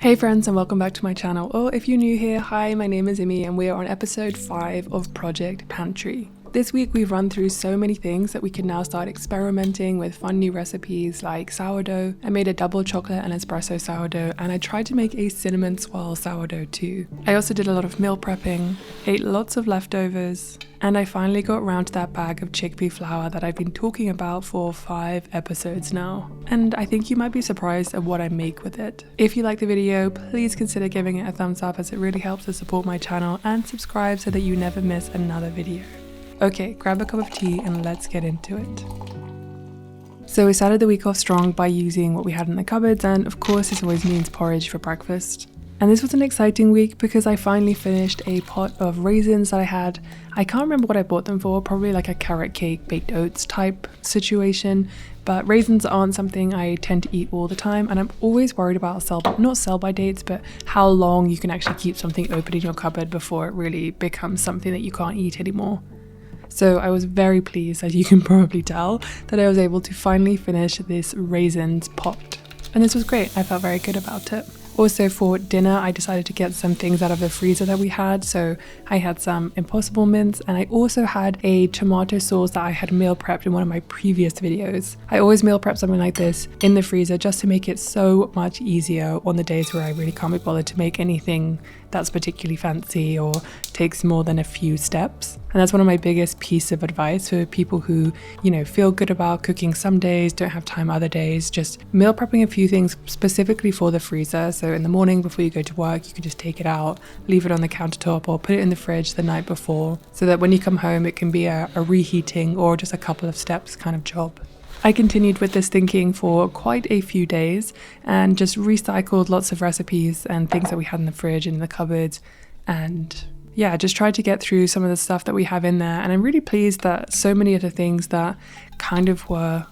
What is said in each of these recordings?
Hey friends, and welcome back to my channel, or if you're new here, hi, my name is Immy and we are on episode 5 of Project Pantry. This week we've run through so many things that we can now start experimenting with fun new recipes like sourdough. I made a double chocolate and espresso sourdough, and I tried to make a cinnamon swirl sourdough too. I also did a lot of meal prepping, ate lots of leftovers, and I finally got around to that bag of chickpea flour that I've been talking about for 5 episodes now. And I think you might be surprised at what I make with it. If you like the video, please consider giving it a thumbs up, as it really helps to support my channel, and subscribe so that you never miss another video. Okay, grab a cup of tea and let's get into it. So we started the week off strong by using what we had in the cupboards, and of course this always means porridge for breakfast. And this was an exciting week because I finally finished a pot of raisins that I had. I can't remember what I bought them for, probably like a carrot cake, baked oats type situation. But raisins aren't something I tend to eat all the time, and I'm always worried about not sell-by dates, but how long you can actually keep something open in your cupboard before it really becomes something that you can't eat anymore. So I was very pleased, as you can probably tell, that I was able to finally finish this raisins pot. And this was great, I felt very good about it. Also for dinner, I decided to get some things out of the freezer that we had. So I had some Impossible mince, and I also had a tomato sauce that I had meal prepped in one of my previous videos. I always meal prep something like this in the freezer just to make it so much easier on the days where I really can't be bothered to make anything that's particularly fancy or takes more than a few steps. And that's one of my biggest pieces of advice for people who, feel good about cooking some days, don't have time other days. Just meal prepping a few things specifically for the freezer. So in the morning before you go to work, you can just take it out, leave it on the countertop, or put it in the fridge the night before, so that when you come home it can be a reheating or just a couple of steps kind of job. I continued with this thinking for quite a few days and just recycled lots of recipes and things that we had in the fridge and in the cupboards, and yeah, just tried to get through some of the stuff that we have in there. And I'm really pleased that so many of the things that kind of were,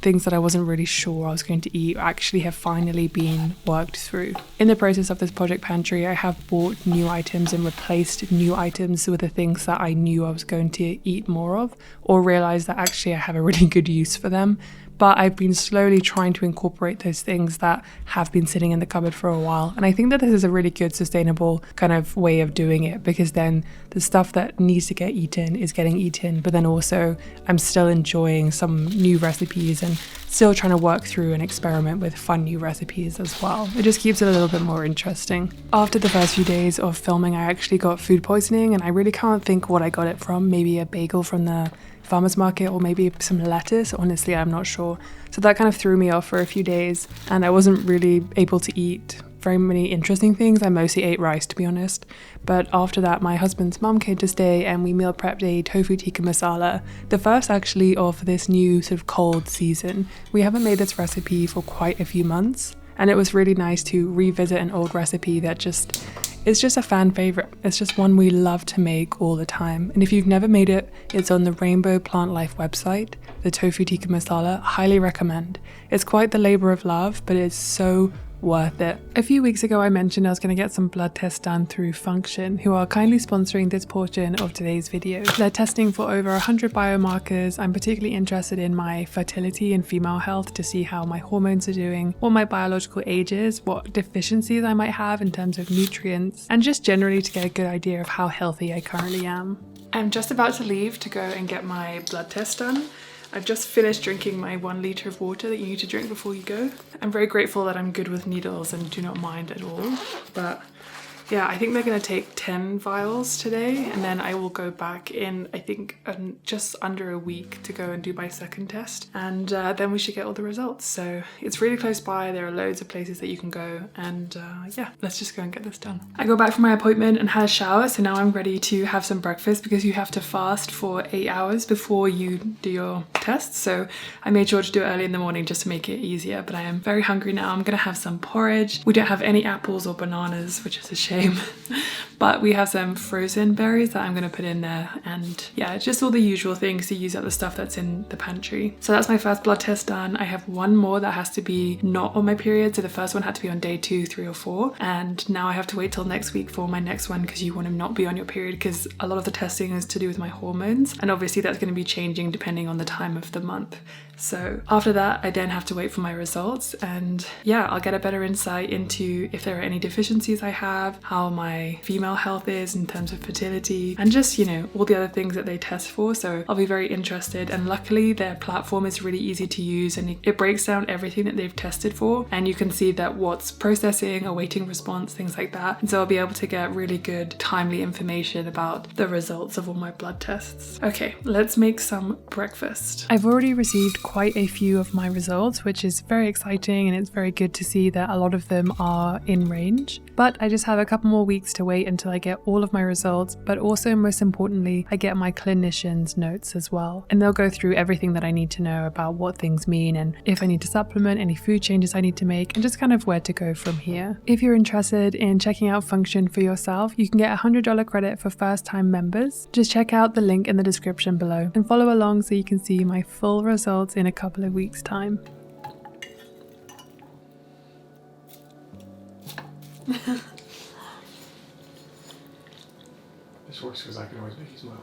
things that I wasn't really sure I was going to eat actually have finally been worked through. In the process of this Project Pantry, I have bought new items and replaced new items with the things that I knew I was going to eat more of, or realized that actually I have a really good use for them. But I've been slowly trying to incorporate those things that have been sitting in the cupboard for a while. And I think that this is a really good, sustainable kind of way of doing it, because then the stuff that needs to get eaten is getting eaten, but then also I'm still enjoying some new recipes and still trying to work through and experiment with fun new recipes as well. It just keeps it a little bit more interesting. After the first few days of filming, I actually got food poisoning, and I really can't think what I got it from. Maybe a bagel from the farmer's market, or maybe some lettuce. Honestly, I'm not sure. So that kind of threw me off for a few days, and I wasn't really able to eat very many interesting things. I mostly ate rice, to be honest. But after that, my husband's mum came to stay and we meal prepped a tofu tikka masala, the first actually of this new sort of cold season. We haven't made this recipe for quite a few months, and it was really nice to revisit an old recipe that it's just a fan favorite. It's just one we love to make all the time. And if you've never made it, it's on the Rainbow Plant Life website, the tofu tikka masala. Highly recommend. It's quite the labor of love, but it's so worth it. A few weeks ago I mentioned I was going to get some blood tests done through Function, who are kindly sponsoring this portion of today's video. They're testing for over 100 biomarkers. I'm particularly interested in my fertility and female health to see how my hormones are doing, what my biological age is, what deficiencies I might have in terms of nutrients, and just generally to get a good idea of how healthy I currently am. I'm just about to leave to go and get my blood test done. I've just finished drinking my 1 litre of water that you need to drink before you go. I'm very grateful that I'm good with needles and do not mind at all. But yeah, I think they're going to take 10 vials today, and then I will go back in, I think, just under a week to go and do my second test. And then we should get all the results. So it's really close by. There are loads of places that you can go. And yeah, let's just go and get this done. I got back from my appointment and had a shower. So now I'm ready to have some breakfast, because you have to fast for 8 hours before you do your test. So I made sure to do it early in the morning just to make it easier. But I am very hungry now. I'm going to have some porridge. We don't have any apples or bananas, which is a shame. But we have some frozen berries that I'm going to put in there, and yeah, just all the usual things to use up the stuff that's in the pantry. So that's my first blood test done. I have one more that has to be not on my period, so the first one had to be on day 2, 3 or 4, and now I have to wait till next week for my next one, because you want to not be on your period, because a lot of the testing is to do with my hormones, and obviously that's going to be changing depending on the time of the month. So after that, I then have to wait for my results, and yeah, I'll get a better insight into if there are any deficiencies I have, how my female health is in terms of fertility, and just, you know, all the other things that they test for. So I'll be very interested, and luckily their platform is really easy to use, and it breaks down everything that they've tested for, and you can see that what's processing, awaiting response, things like that. And so I'll be able to get really good, timely information about the results of all my blood tests. Okay, let's make some breakfast. I've already received quite a few of my results, which is very exciting, and it's very good to see that a lot of them are in range. But I just have a couple more weeks to wait until I get all of my results, but also most importantly, I get my clinician's notes as well. And they'll go through everything that I need to know about what things mean, and if I need to supplement, any food changes I need to make, and just kind of where to go from here. If you're interested in checking out Function for yourself, you can get a $100 credit for first-time members. Just check out the link in the description below and follow along so you can see my full results in a couple of weeks' time. This works because I can always make you smile.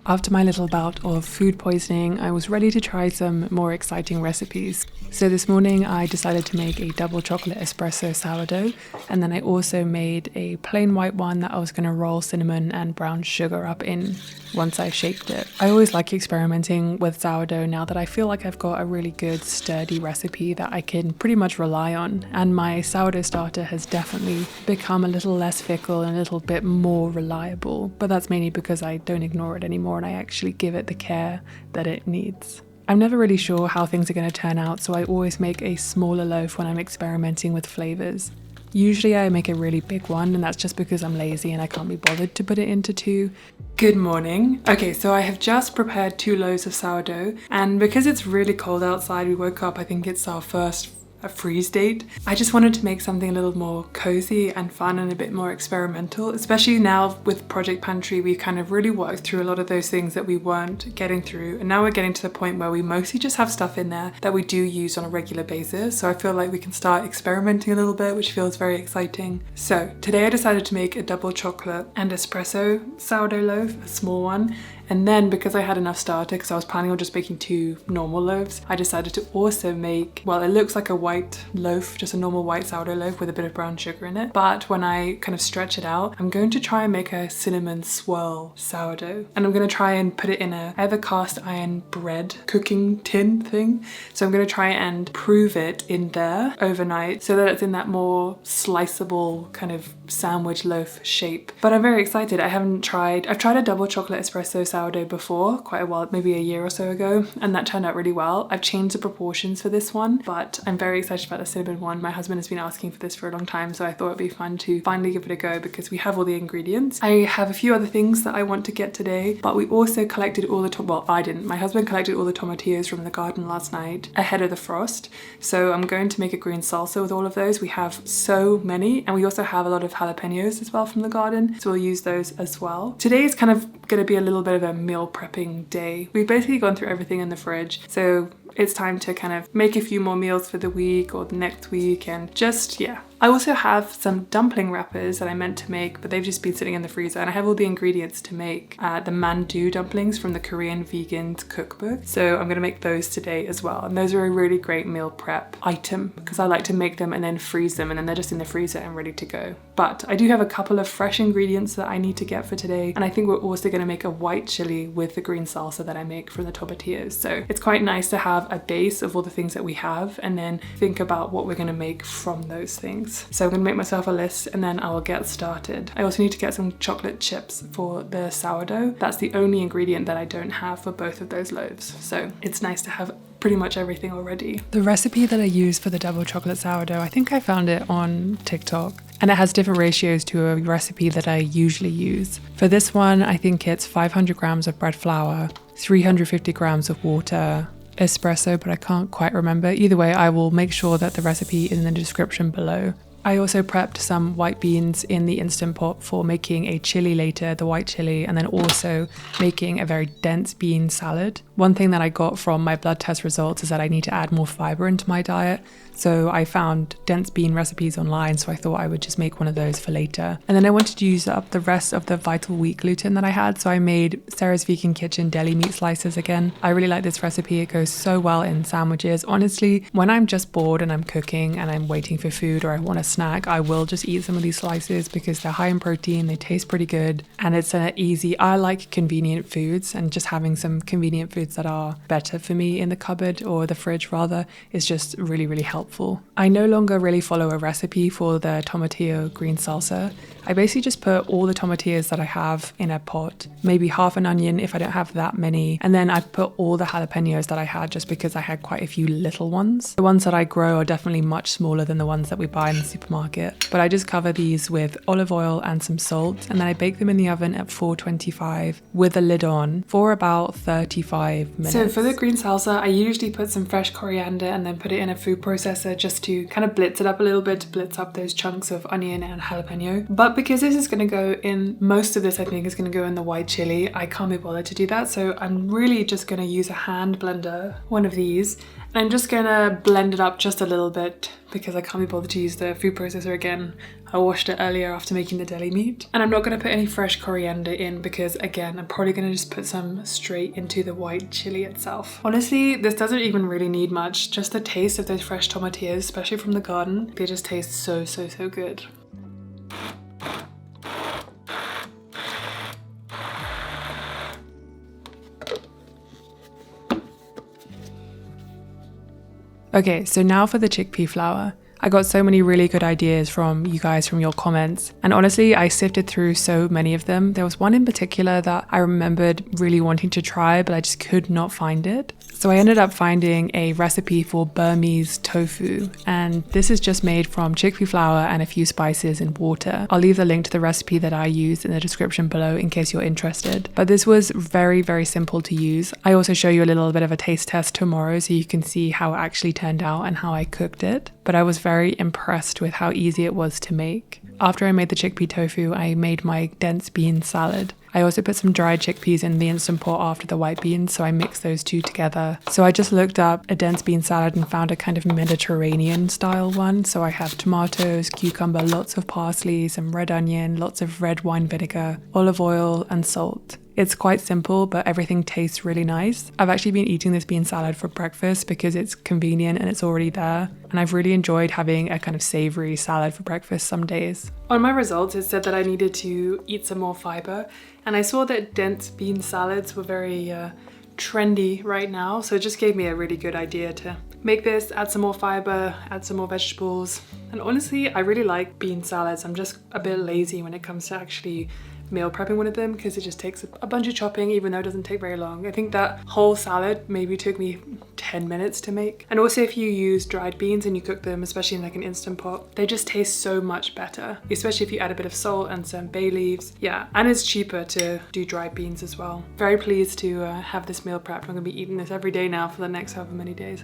After my little bout of food poisoning, I was ready to try some more exciting recipes. So this morning I decided to make a double chocolate espresso sourdough, and then I also made a plain white one that I was going to roll cinnamon and brown sugar up in once I've shaped it. I always like experimenting with sourdough now that I feel like I've got a really good sturdy recipe that I can pretty much rely on, and my sourdough starter has definitely become a little less fickle and a little bit more reliable, but that's mainly because I don't ignore it anymore and I actually give it the care that it needs. I'm never really sure how things are going to turn out, so I always make a smaller loaf when I'm experimenting with flavours. Usually I make a really big one, and that's just because I'm lazy and I can't be bothered to put it into two. Good morning. Okay, so I have just prepared 2 loaves of sourdough, and because it's really cold outside, we woke up, I think it's our first freeze date. I just wanted to make something a little more cozy and fun and a bit more experimental, especially now with Project Pantry. We kind of really worked through a lot of those things that we weren't getting through, and now we're getting to the point where we mostly just have stuff in there that we do use on a regular basis, so I feel like we can start experimenting a little bit, which feels very exciting. So today I decided to make a double chocolate and espresso sourdough loaf, a small one. And then because I had enough starter, because I was planning on just making 2 normal loaves, I decided to also make, well, it looks like a white loaf, just a normal white sourdough loaf with a bit of brown sugar in it. But when I kind of stretch it out, I'm going to try and make a cinnamon swirl sourdough. And I'm going to try and put it in I have a cast iron bread cooking tin thing. So I'm going to try and prove it in there overnight so that it's in that more sliceable kind of sandwich loaf shape. But I'm very excited. I've tried a double chocolate espresso sourdough before, quite a while, maybe a year or so ago, and that turned out really well. I've changed the proportions for this one, but I'm very excited about the cinnamon one. My husband has been asking for this for a long time, so I thought it'd be fun to finally give it a go because we have all the ingredients. I have a few other things that I want to get today, but we also collected all the well, I didn't. My husband collected all the tomatillos from the garden last night ahead of the frost, so I'm going to make a green salsa with all of those. We have so many, and we also have a lot of jalapenos as well from the garden, so we'll use those as well. Today is kind of going to be a little bit of a meal prepping day. We've basically gone through everything in the fridge, so it's time to kind of make a few more meals for the week or the next week, and just, yeah. I also have some dumpling wrappers that I meant to make, but they've just been sitting in the freezer, and I have all the ingredients to make the mandu dumplings from the Korean Vegans cookbook. So I'm gonna make those today as well. And those are a really great meal prep item because I like to make them and then freeze them, and then they're just in the freezer and ready to go. But I do have a couple of fresh ingredients that I need to get for today. And I think we're also gonna make a white chili with the green salsa that I make from the tomatillos. So it's quite nice to have a base of all the things that we have and then think about what we're gonna make from those things. So I'm gonna make myself a list and then I will get started. I also need to get some chocolate chips for the sourdough. That's the only ingredient that I don't have for both of those loaves. So it's nice to have pretty much everything already. The recipe that I use for the double chocolate sourdough, I think I found it on TikTok, and it has different ratios to a recipe that I usually use. For this one, I think it's 500 grams of bread flour, 350 grams of water, espresso, but I can't quite remember. Either way, I will make sure that the recipe is in the description below. I also prepped some white beans in the Instant Pot for making a chili later, the white chili, and then also making a very dense bean salad. One thing that I got from my blood test results is that I need to add more fiber into my diet. So I found dense bean recipes online, so I thought I would just make one of those for later. And then I wanted to use up the rest of the Vital Wheat gluten that I had, so I made Sarah's Vegan Kitchen deli meat slices again. I really like this recipe. It goes so well in sandwiches. Honestly, when I'm just bored and I'm cooking and I'm waiting for food or I want a snack, I will just eat some of these slices because they're high in protein, they taste pretty good, and it's an easy, I like convenient foods, and just having some convenient foods that are better for me in the cupboard or the fridge rather is just really, really helpful. I no longer really follow a recipe for the tomatillo green salsa. I basically just put all the tomatillos that I have in a pot, maybe half an onion if I don't have that many, and then I put all the jalapenos that I had just because I had quite a few little ones. The ones that I grow are definitely much smaller than the ones that we buy in the supermarket, but I just cover these with olive oil and some salt, and then I bake them in the oven at 425 with a lid on for about 35 minutes. So for the green salsa, I usually put some fresh coriander and then put it in a food processor just to kind of blitz it up a little bit, to blitz up those chunks of onion and jalapeno. But because this is going to go in, most of this I think is going to go in the white chili, I can't be bothered to do that. So I'm really just going to use a hand blender, one of these, and I'm just going to blend it up just a little bit because I can't be bothered to use the food processor again. I washed it earlier after making the deli meat. And I'm not going to put any fresh coriander in because, again, I'm probably going to just put some straight into the white chili itself. Honestly, this doesn't even really need much. Just the taste of those fresh tomatillos, especially from the garden, they just taste so, so, so good. Okay, so now for the chickpea flour. I got so many really good ideas from you guys, from your comments, and honestly I sifted through so many of them. There was one in particular that I remembered really wanting to try, but I just could not find it. So I ended up finding a recipe for Burmese tofu, and this is just made from chickpea flour and a few spices and water. I'll leave the link to the recipe that I used in the description below in case you're interested. But this was very, very simple to use. I also show you a little bit of a taste test tomorrow so you can see how it actually turned out and how I cooked it. But I was very impressed with how easy it was to make. After I made the chickpea tofu, I made my dense bean salad. I also put some dried chickpeas in the Instant Pot after the white beans, so I mixed those two together. So I just looked up a dense bean salad and found a kind of Mediterranean style one. So I have tomatoes, cucumber, lots of parsley, some red onion, lots of red wine vinegar, olive oil and salt. It's quite simple, but everything tastes really nice. I've actually been eating this bean salad for breakfast because it's convenient and it's already there. And I've really enjoyed having a kind of savory salad for breakfast some days. On my results, it said that I needed to eat some more fiber. And I saw that dense bean salads were very trendy right now. So it just gave me a really good idea to make this, add some more fiber, add some more vegetables. And honestly, I really like bean salads. I'm just a bit lazy when it comes to actually meal prepping one of them because it just takes a bunch of chopping, even though it doesn't take very long. I think that whole salad maybe took me 10 minutes to make. And also if you use dried beans and you cook them, especially in like an Instant Pot, they just taste so much better, especially if you add a bit of salt and some bay leaves. Yeah, and it's cheaper to do dried beans as well. Very pleased to have this meal prepped. I'm gonna be eating this every day now for the next however many days.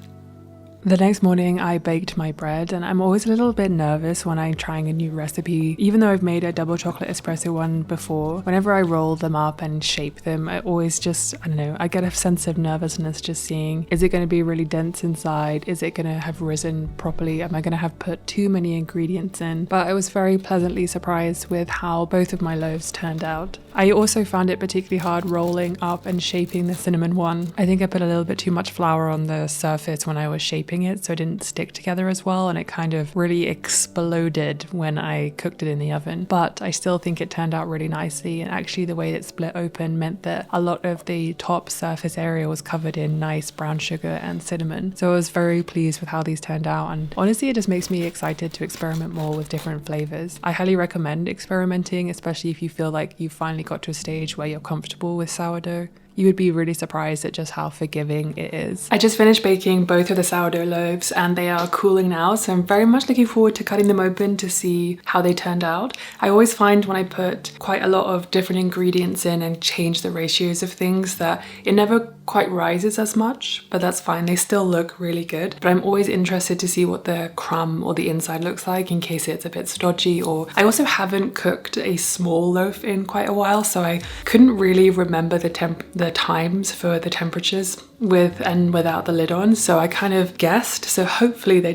The next morning I baked my bread, and I'm always a little bit nervous when I'm trying a new recipe. Even though I've made a double chocolate espresso one before, whenever I roll them up and shape them, I always just, I don't know, I get a sense of nervousness just seeing, is it going to be really dense inside? Is it going to have risen properly? Am I going to have put too many ingredients in? But I was very pleasantly surprised with how both of my loaves turned out. I also found it particularly hard rolling up and shaping the cinnamon one. I think I put a little bit too much flour on the surface when I was shaping it, so it didn't stick together as well, and it kind of really exploded when I cooked it in the oven. But I still think it turned out really nicely, and actually the way it split open meant that a lot of the top surface area was covered in nice brown sugar and cinnamon. So I was very pleased with how these turned out, and honestly it just makes me excited to experiment more with different flavors. I highly recommend experimenting, especially if you feel like you finally got to a stage where you're comfortable with sourdough. You would be really surprised at just how forgiving it is. I just finished baking both of the sourdough loaves and they are cooling now, so I'm very much looking forward to cutting them open to see how they turned out. I always find when I put quite a lot of different ingredients in and change the ratios of things that it never quite rises as much, but that's fine. They still look really good. But I'm always interested to see what the crumb or the inside looks like in case it's a bit stodgy. Or I also haven't cooked a small loaf in quite a while, so I couldn't really remember the times for the temperatures with and without the lid on. So I kind of guessed. So hopefully they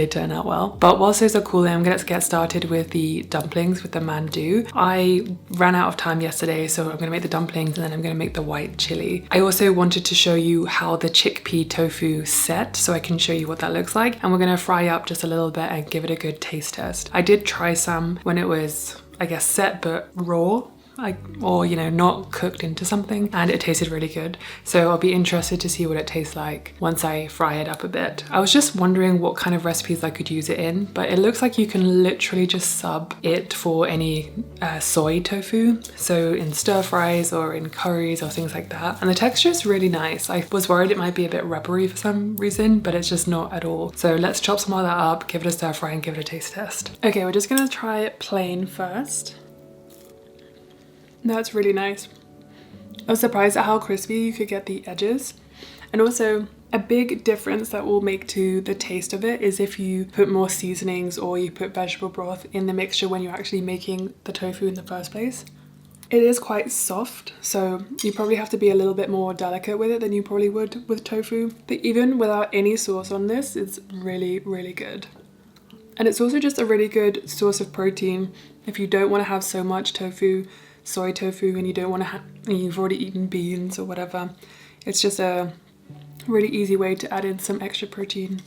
turn out well. But whilst those are cooling, I'm gonna get started with the dumplings with the mandu. I ran out of time yesterday, so I'm gonna make the dumplings and then I'm gonna make the white chili. I also wanted to show you how the chickpea tofu set, so I can show you what that looks like. And we're gonna fry up just a little bit and give it a good taste test. I did try some when it was, I guess, set but raw. Or you know, not cooked into something, and it tasted really good. So I'll be interested to see what it tastes like once I fry it up a bit. I was just wondering what kind of recipes I could use it in, but it looks like you can literally just sub it for any soy tofu, so in stir fries or in curries or things like that. And the texture is really nice. I was worried it might be a bit rubbery for some reason, but it's just not at all. So let's chop some of that up, give it a stir fry and give it a taste test. Okay, we're just gonna try it plain first. That's really nice. I was surprised at how crispy you could get the edges. And also a big difference that will make to the taste of it is if you put more seasonings or you put vegetable broth in the mixture when you're actually making the tofu in the first place. It is quite soft, so you probably have to be a little bit more delicate with it than you probably would with tofu. But even without any sauce on this, it's really, really good. And it's also just a really good source of protein if you don't want to have so much tofu, soy tofu, and you don't want to and you've already eaten beans or whatever. It's just a really easy way to add in some extra protein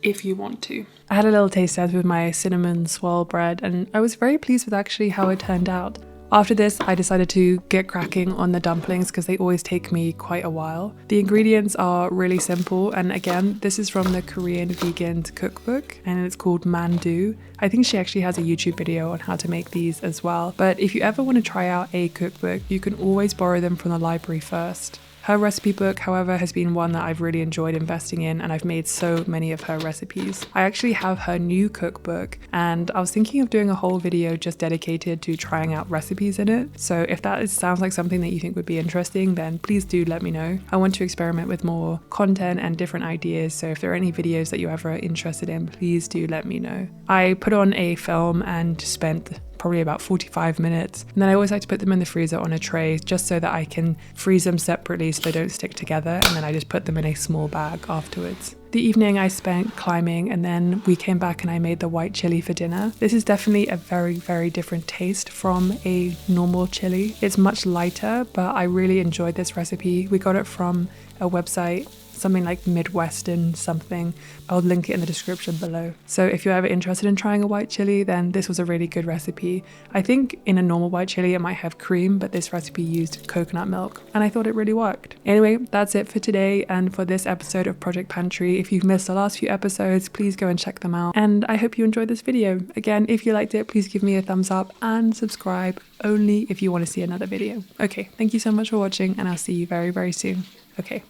if you want to. I had a little taste test with my cinnamon swirl bread and I was very pleased with actually how it turned out. After this, I decided to get cracking on the dumplings because they always take me quite a while. The ingredients are really simple, and again, this is from the Korean vegan's cookbook and it's called mandu. I think she actually has a YouTube video on how to make these as well, but if you ever want to try out a cookbook, you can always borrow them from the library first. Her recipe book, however, has been one that I've really enjoyed investing in, and I've made so many of her recipes. I actually have her new cookbook, and I was thinking of doing a whole video just dedicated to trying out recipes in it. So if that sounds like something that you think would be interesting, then please do let me know. I want to experiment with more content and different ideas, so if there are any videos that you're ever interested in, please do let me know. I put on a film and spent probably about 45 minutes. And then I always like to put them in the freezer on a tray just so that I can freeze them separately so they don't stick together, and then I just put them in a small bag afterwards. The evening I spent climbing, and then we came back and I made the white chili for dinner. This is definitely a very, very different taste from a normal chili. It's much lighter, but I really enjoyed this recipe. We got it from a website, something like Midwestern something. I'll link it in the description below. So if you're ever interested in trying a white chili, then this was a really good recipe. I think in a normal white chili it might have cream, but this recipe used coconut milk and I thought it really worked. Anyway, that's it for today and for this episode of Project Pantry. If you've missed the last few episodes, please go and check them out. And I hope you enjoyed this video. Again, if you liked it, please give me a thumbs up and subscribe only if you want to see another video. Okay, thank you so much for watching and I'll see you very, very soon. Okay.